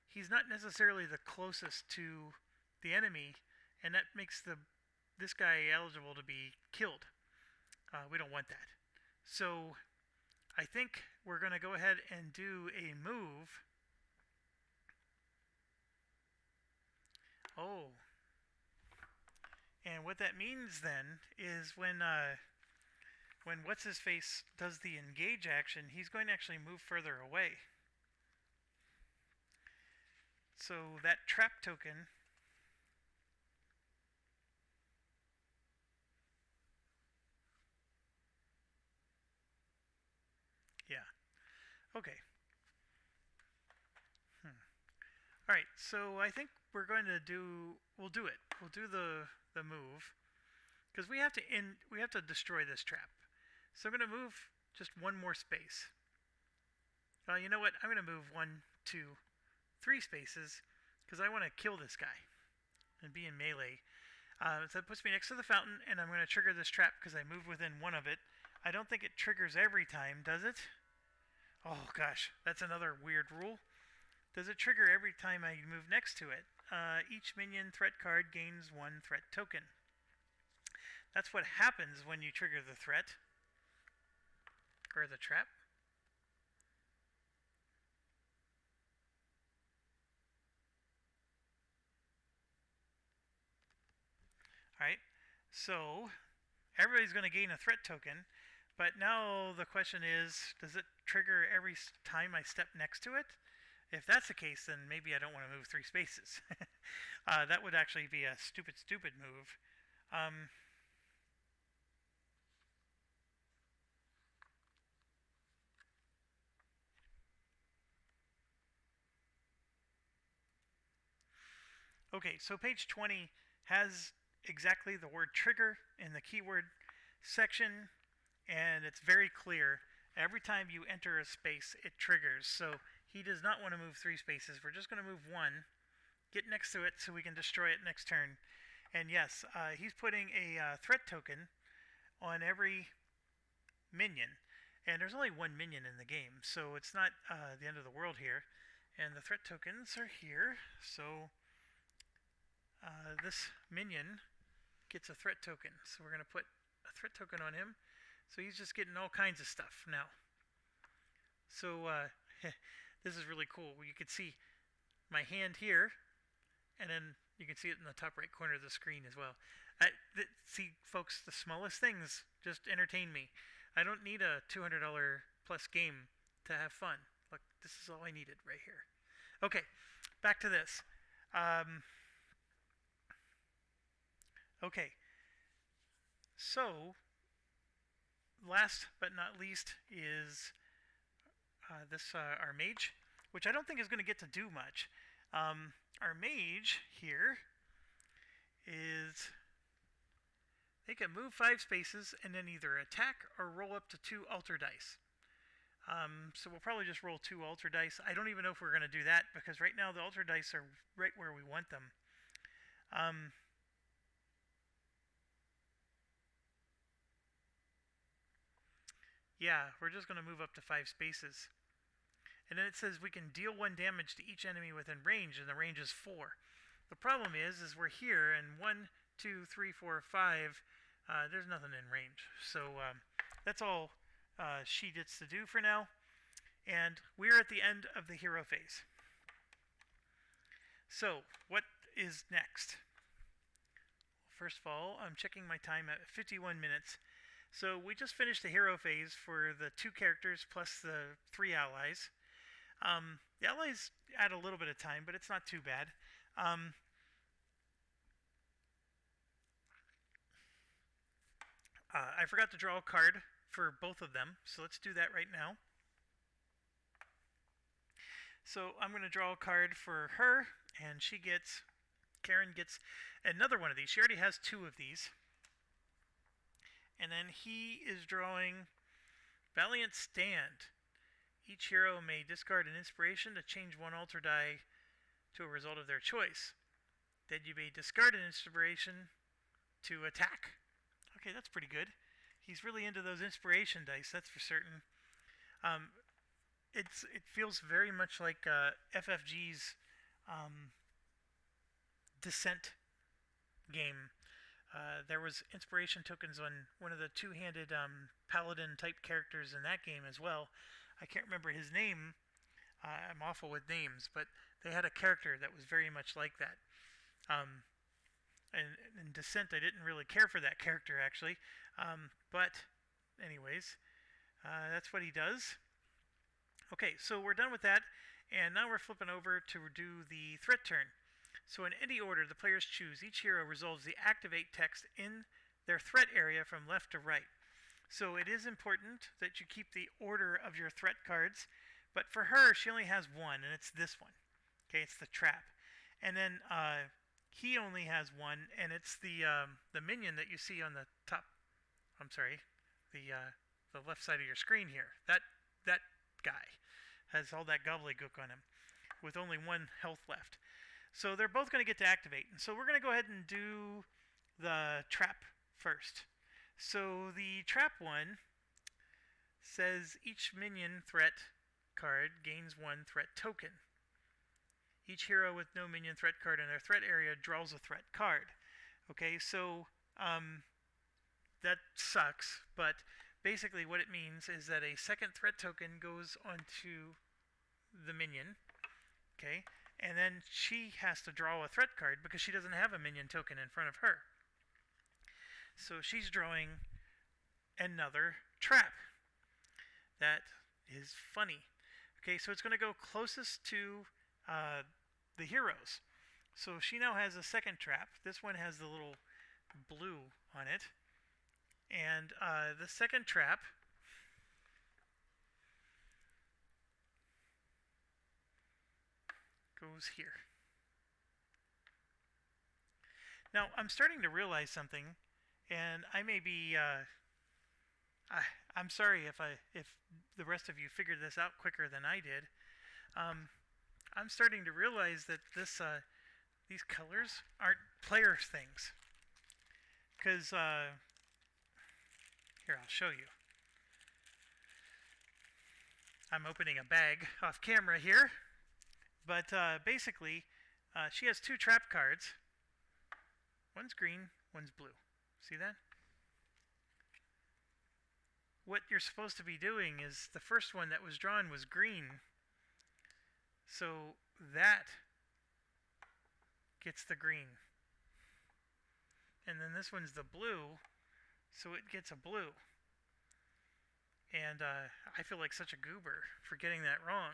he's not necessarily the closest to the enemy, and that makes this guy eligible to be killed. We don't want that. So I think we're going to go ahead and do a move. Oh. And what that means then is when What's-His-Face does the engage action, he's going to actually move further away. So that trap token... Yeah. Okay. Alright, so I think we'll do it. We'll do the move. Because we have to destroy this trap. So I'm going to move just 1 more space. You know what? I'm going to move 1, 2, 3 spaces. Because I want to kill this guy. And be in melee. So that puts me next to the fountain. And I'm going to trigger this trap because I move within 1 of it. I don't think it triggers every time, does it? Oh gosh, that's another weird rule. Does it trigger every time I move next to it? Each minion threat card gains 1 threat token. That's what happens when you trigger the threat. Or the trap. Alright, so everybody's going to gain a threat token. But now the question is, does it trigger every time I step next to it? If that's the case, then maybe I don't want to move 3 spaces. That would actually be a stupid move. Okay, so page 20 has exactly the word trigger in the keyword section. And it's very clear. Every time you enter a space, it triggers. So he does not want to move 3 spaces. We're just going to move 1, get next to it so we can destroy it next turn. And yes, he's putting a threat token on every minion. And there's only one minion in the game, so it's not the end of the world here. And the threat tokens are here, so this minion gets a threat token. So we're going to put a threat token on him. So he's just getting all kinds of stuff now. So this is really cool. You can see my hand here, and then you can see it in the top right corner of the screen as well. See, folks, the smallest things just entertain me. I don't need a $200 plus game to have fun. Look, this is all I needed right here. Okay, back to this. Okay, so last but not least is our mage, which I don't think is going to get to do much. Our mage here is they can move 5 spaces and then either attack or roll up to 2 altar dice. So we'll probably just roll 2 altar dice. I don't even know if we're going to do that because right now the altar dice are right where we want them. Yeah, we're just going to move up to 5 spaces. And then it says we can deal 1 damage to each enemy within range, and the range is 4. The problem is we're here, and 1, 2, 3, 4, 5, there's nothing in range. So that's all she gets to do for now. And we're at the end of the hero phase. So what is next? First of all, I'm checking my time at 51 minutes. So we just finished the hero phase for the 2 characters plus the 3 allies. The allies add a little bit of time, but it's not too bad. I forgot to draw a card for both of them, so let's do that right now. So I'm going to draw a card for her, and Karen gets another one of these. She already has 2 of these. And then he is drawing Valiant Stand. Each hero may discard an inspiration to change 1 altar die to a result of their choice. Then you may discard an inspiration to attack. Okay, that's pretty good. He's really into those inspiration dice, that's for certain. It feels very much like FFG's Descent game. There was inspiration tokens on one of the 2-handed paladin type characters in that game as well. I can't remember his name. I'm awful with names, but they had a character that was very much like that. And in Descent, I didn't really care for that character actually. But anyways, that's what he does. Okay, so we're done with that, and now we're flipping over to do the threat turn. So in any order the players choose, each hero resolves the activate text in their threat area from left to right. So it is important that you keep the order of your threat cards, but for her, she only has 1, and it's this one. Okay, it's the trap. And then he only has 1, and it's the minion that you see on the top. I'm sorry, the left side of your screen here. That guy has all that gobbledygook on him, with only 1 health left. So they're both going to get to activate. And so we're going to go ahead and do the trap first. So the trap one says each minion threat card gains 1 threat token. Each hero with no minion threat card in their threat area draws a threat card. Okay, so that sucks, but basically what it means is that a second threat token goes onto the minion. Okay, and then she has to draw a threat card because she doesn't have a minion token in front of her. So she's drawing another trap. That is funny. Okay, so it's going to go closest to the heroes. So she now has a second trap. This one has the little blue on it. And the second trap goes here. Now, I'm starting to realize something, and I may be I'm sorry if the rest of you figured this out quicker than I did. I'm starting to realize that these colors aren't player things. Because here, I'll show you. I'm opening a bag off camera here, but basically she has 2 trap cards. One's green, one's blue. See that? What you're supposed to be doing is the first one that was drawn was green, so that gets the green. And then this one's the blue, so it gets a blue. And I feel like such a goober for getting that wrong.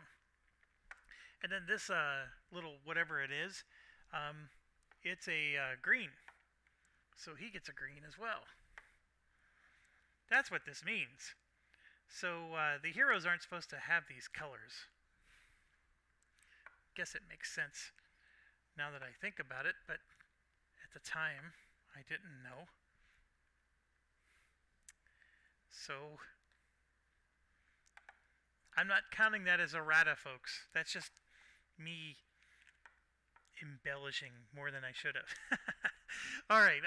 And then this little whatever it is, it's a green, so he gets a green as well. That's what this means. So the heroes aren't supposed to have these colors. Guess it makes sense now that I think about it, but at the time I didn't know. So I'm not counting that as errata, folks. That's just me embellishing more than I should have. All right.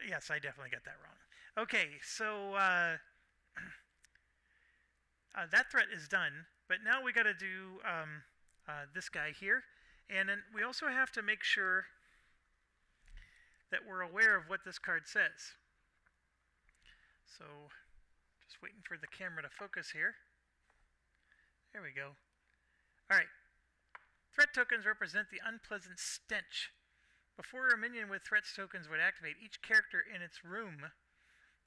Yes, I definitely got that wrong. Okay, so that threat is done, but now we got to do this guy here, and then we also have to make sure that we're aware of what this card says. So, just waiting for the camera to focus here. There we go. All right. Threat tokens represent the unpleasant stench. Before a minion with threat tokens would activate, each character in its room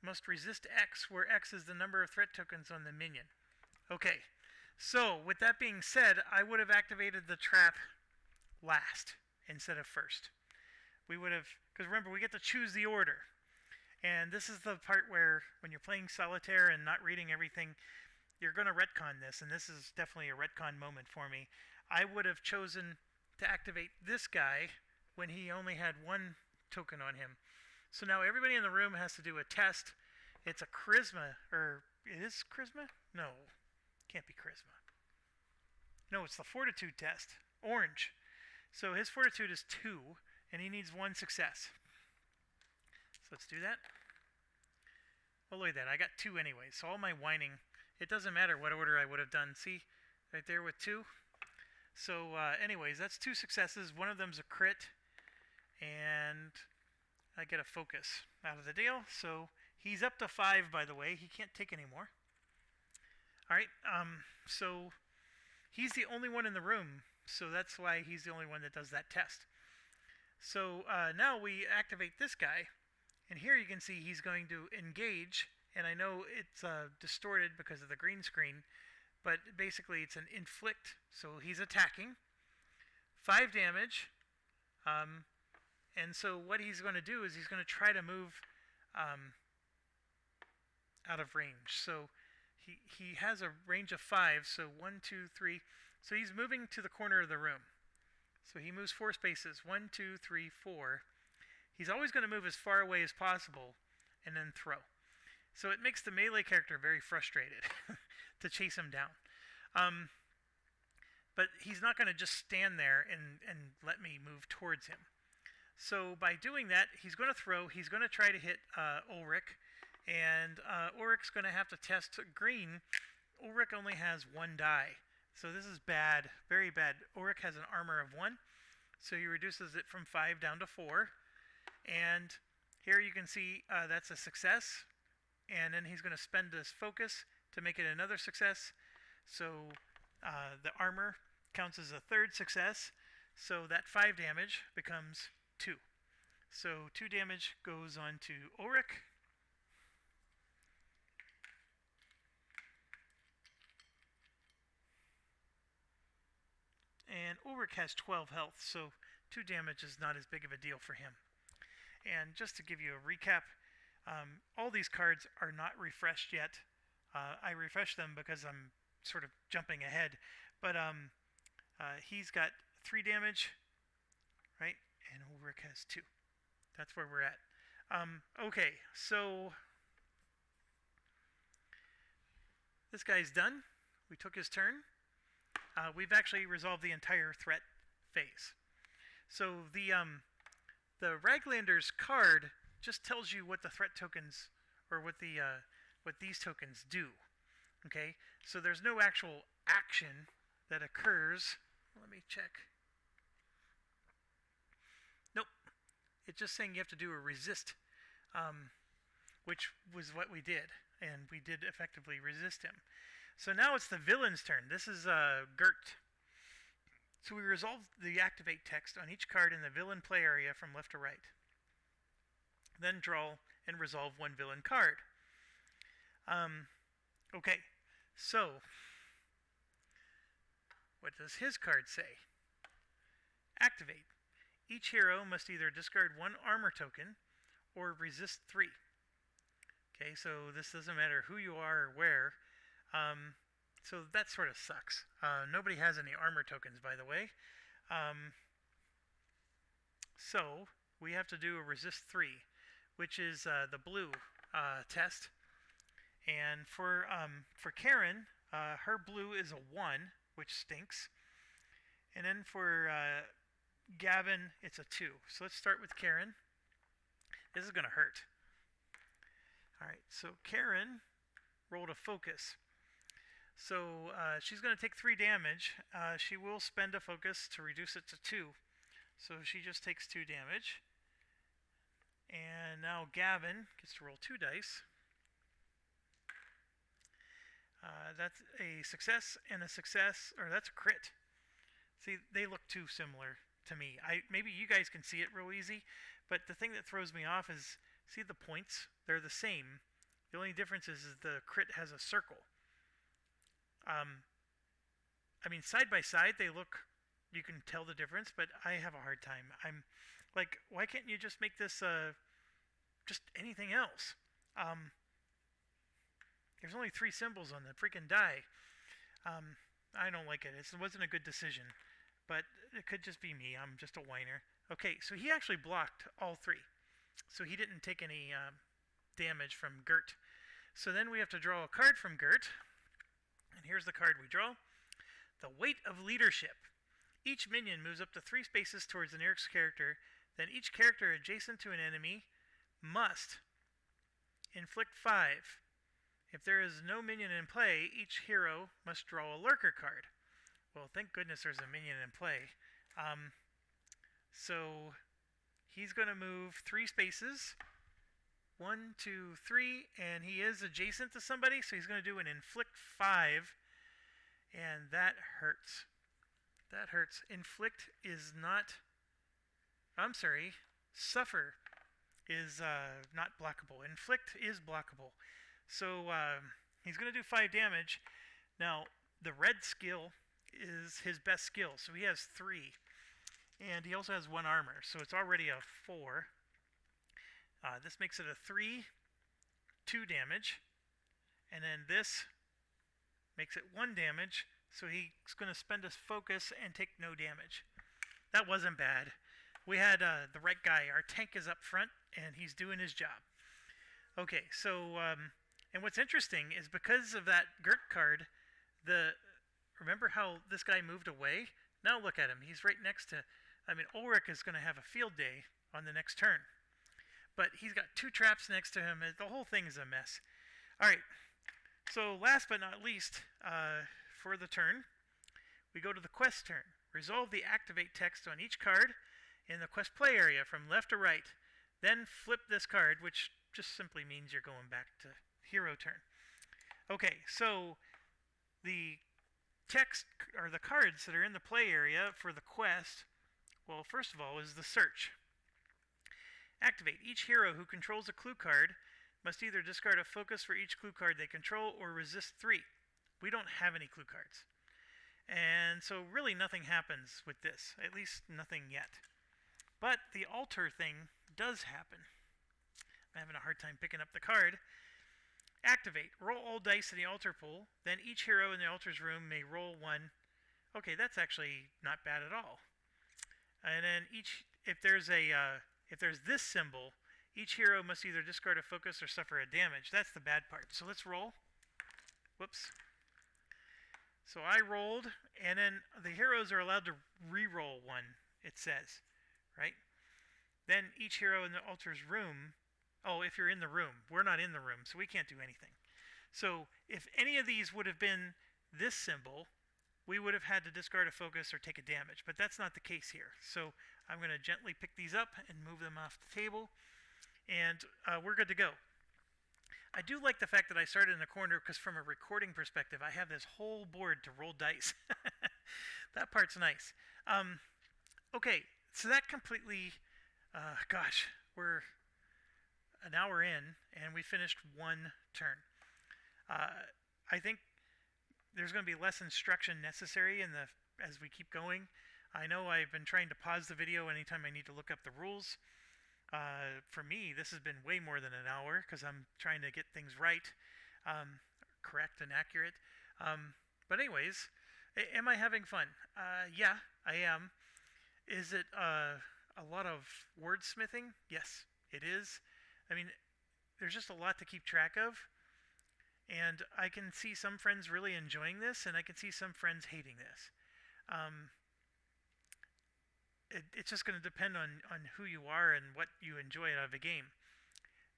must resist X, where X is the number of threat tokens on the minion. Okay, so with that being said, I would have activated the trap last instead of first. We would have, because remember, we get to choose the order. And this is the part where, when you're playing solitaire and not reading everything, you're going to retcon this, and this is definitely a retcon moment for me. I would have chosen to activate this guy when he only had 1 token on him. So now everybody in the room has to do a test. It's a charisma, or it is charisma? No, can't be charisma. No, it's the fortitude test, orange. So his fortitude is 2, and he needs 1 success. So let's do that. Oh, look at that, I got 2 anyway, so all my whining, it doesn't matter what order I would have done. See, right there with 2. So anyways, that's 2 successes. One of them's a crit, and I get a focus out of the deal. So he's up to 5, by the way. He can't take any more. All right, so he's the only one in the room, so that's why he's the only one that does that test. So now we activate this guy, and here you can see he's going to engage, and I know it's distorted because of the green screen, but basically it's an inflict, so he's attacking. 5 damage, and so what he's going to do is he's going to try to move out of range. So he has a range of 5, so 1, 2, 3. So he's moving to the corner of the room. So he moves 4 spaces, 1, 2, 3, 4. He's always going to move as far away as possible and then throw. So it makes the melee character very frustrated to chase him down. But he's not going to just stand there and let me move towards him. So by doing that, he's going to throw. He's going to try to hit Ulrich. And Ulrich's going to have to test green. Ulrich only has 1 die. So this is bad, very bad. Ulrich has an armor of 1. So he reduces it from 5 down to 4. And here you can see that's a success. And then he's going to spend his focus to make it another success. So the armor counts as a 3rd success. So that 5 damage becomes 2. So 2 damage goes on to Ulrich. And Ulrich has 12 health, so 2 damage is not as big of a deal for him. And just to give you a recap, all these cards are not refreshed yet. I refreshed them because I'm sort of jumping ahead. But he's got 3 damage, right? And Ulrich has 2. That's where we're at. Okay, so this guy's done. We took his turn. We've actually resolved the entire threat phase. So the Raglander's card just tells you what the threat tokens, or what these tokens do. Okay, So there's no actual action that occurs. Let me check. Nope. It's just saying you have to do a resist, which was what we did. And we did effectively resist him. So now it's the villain's turn. This is Gert. So we resolve the activate text on each card in the villain play area from left to right. Then draw and resolve one villain card. Okay, so what does his card say? Activate. Each hero must either discard one armor token or resist 3. Okay, so this doesn't matter who you are or where. So that sort of sucks. Nobody has any armor tokens, by the way. So we have to do a resist 3, which is the blue test. And for Karen, her blue is a 1, which stinks. And then for Gavin, it's a 2. So let's start with Karen. This is going to hurt. Alright, so Karen rolled a focus. So she's going to take 3 damage. She will spend a focus to reduce it to 2. So she just takes 2 damage. And now Gavin gets to roll 2 dice. That's a success and a success, or that's a crit. See, they look too similar to me. Maybe you guys can see it real easy, but the thing that throws me off is, see the points? They're the same. The only difference is the crit has a circle. I mean, side by side, they look, you can tell the difference, but I have a hard time. I'm like, why can't you just make this just anything else? There's only 3 symbols on the freaking die. I don't like it. It wasn't a good decision, but it could just be me. I'm just a whiner. Okay, so he actually blocked all 3. So he didn't take any damage from Gert. So then we have to draw a card from Gert. And here's the card we draw. The Weight of Leadership. Each minion moves up to 3 spaces towards the nearest character. Then each character adjacent to an enemy must inflict 5. If there is no minion in play, each hero must draw a lurker card. Well, thank goodness there's a minion in play. So he's going to move 3 spaces. 1, 2, 3, and he is adjacent to somebody, so he's going to do an inflict 5, and that hurts. That hurts. Inflict is not, I'm sorry, suffer is not blockable. Inflict is blockable. So he's going to do 5 damage. Now, the red skill is his best skill, so he has 3, and he also has 1 armor, so it's already a 4. This makes it a 3, 2 damage, and then this makes it 1 damage, so he's going to spend his focus and take no damage. That wasn't bad. We had the right guy. Our tank is up front, and he's doing his job. Okay, so, and what's interesting is because of that Gert card, remember how this guy moved away? Now look at him. He's right next to, Ulrich is going to have a field day on the next turn. But he's got 2 traps next to him. The whole thing is a mess. Alright, so last but not least, for the turn, we go to the quest turn. Resolve the activate text on each card in the quest play area from left to right. Then flip this card, which just simply means you're going back to hero turn. Okay, so the text, or the cards that are in the play area for the quest, well, first of all, is the search. Activate. Each hero who controls a clue card must either discard a focus for each clue card they control or resist 3. We don't have any clue cards. And so really nothing happens with this, at least nothing yet. But the altar thing does happen. I'm having a hard time picking up the card. Activate. Roll all dice in the altar pool. Then each hero in the altar's room may roll 1. Okay, that's actually not bad at all. And then if there's this symbol, each hero must either discard a focus or suffer a damage. That's the bad part. So let's roll. Whoops. So I rolled, and then the heroes are allowed to re-roll 1, it says, right? Then each hero in the altar's room, oh, if you're in the room. We're not in the room, so we can't do anything. So if any of these would have been this symbol, we would have had to discard a focus or take a damage, but that's not the case here. So I'm going to gently pick these up and move them off the table, and we're good to go. I do like the fact that I started in the corner because from a recording perspective, I have this whole board to roll dice. That part's nice. Okay, so that completely, gosh, we're an hour in, and we finished one turn. I think there's going to be less instruction necessary as we keep going. I know I've been trying to pause the video anytime I need to look up the rules. For me, this has been way more than an hour because I'm trying to get things right, correct and accurate. But anyways, am I having fun? Yeah, I am. Is it a lot of wordsmithing? Yes, it is. I mean, there's just a lot to keep track of. And I can see some friends really enjoying this, and I can see some friends hating this. It's just going to depend on who you are and what you enjoy out of a game.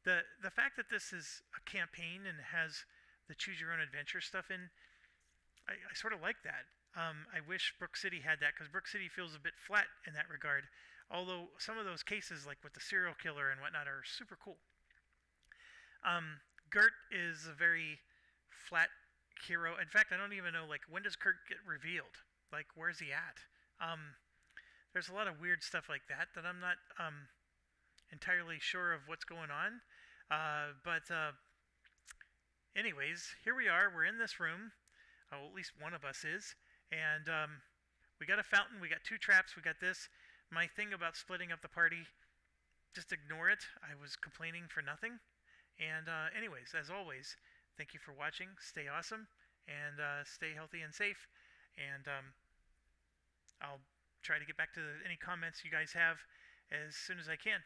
The fact that this is a campaign and has the choose your own adventure stuff in, I sort of like that. I wish Brook City had that because Brook City feels a bit flat in that regard. Although some of those cases, like with the serial killer and whatnot, are super cool. Gert is a very flat hero. In fact, I don't even know, like, when does Kurt get revealed? Like, where's he at? There's a lot of weird stuff like that I'm not entirely sure of what's going on. But anyways, here we are. We're in this room. Well, at least one of us is. And we got a fountain. We got 2 traps. We got this. My thing about splitting up the party, just ignore it. I was complaining for nothing. And anyways, as always, thank you for watching. Stay awesome and stay healthy and safe. And I'll try to get back to any comments you guys have as soon as I can.